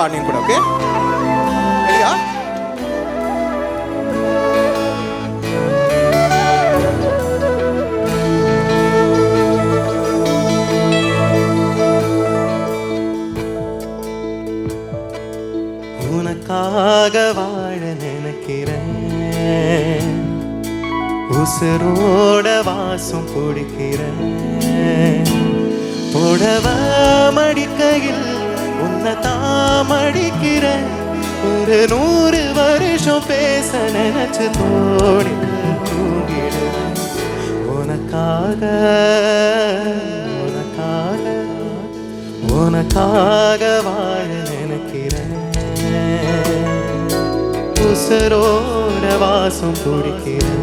பாடணும் கூட. ஓகே, ரெடியா? உனக்காக வாழ நினைக்கிறேன், உசுரோட வாசம் பிடிக்கிறேன், புடவ மடிக்கையில் உன்னை தாமடிக்கிறேன், ஒரு 100 வருஷம் பேச நினைச்சு தோடி தூங்கிடுவேன். உனக்காக உனக்காக உனக்காக வாழ நினைக்கிறேன், உசுரோட வாசம் பிடிக்கிறேன்.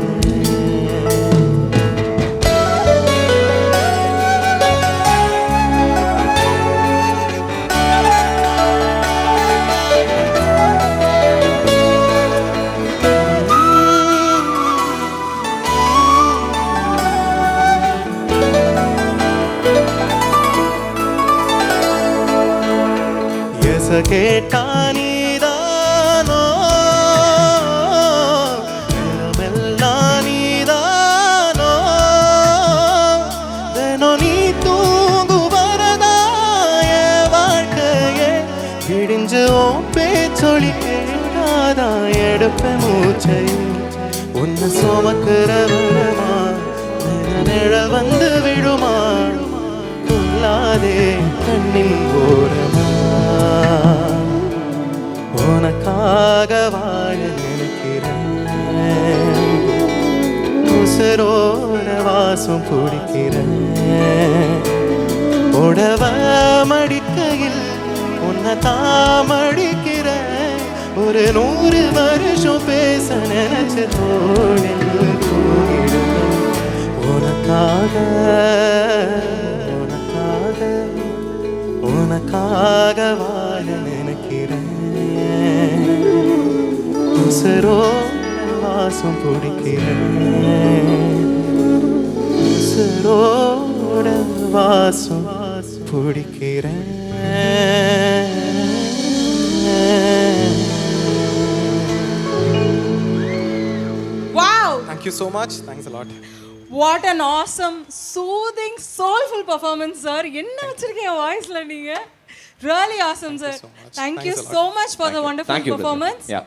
கேட்டா நீதானோ, நேரமெல்லாம் நீதானோ, தினம் நீ தூங்கு வரதா என் வாழ்க்கையே, விடிஞ்சு பேச்சொலி கேட்டாதா எடுப்ப மூச்சை, உன்னை சுமக்கிற வரமா நிழ வந்து விடுமா, கொள்ளாதே கண்ணின் ஓரமா. உனக்காக வாழ நினைக்கிறேன், உசுரோட வாசம் பிடிக்கிறேன், புடவ மடிக்கையில் உன்னை தாமடிக்கிறேன், ஒரு 100 வருஷம் பேச நினைச்சு தோழில் தூங்கிடுவேன். உனக்காக உனக்காக உனக்காக வாழ நினைக்கிறேன், உசுரோட வாசம் பிடிக்கிறேன், உசுரோட வாசம் பிடிக்கிறேன். Wow! Thank you so much. Thanks a lot. What an awesome, soothing, soulful performance, sir. என்ன வச்சிருக்கீங்க வாய்ஸ்ல நீங்க? Really awesome, sir. Thank you so much for the wonderful performance. Yeah.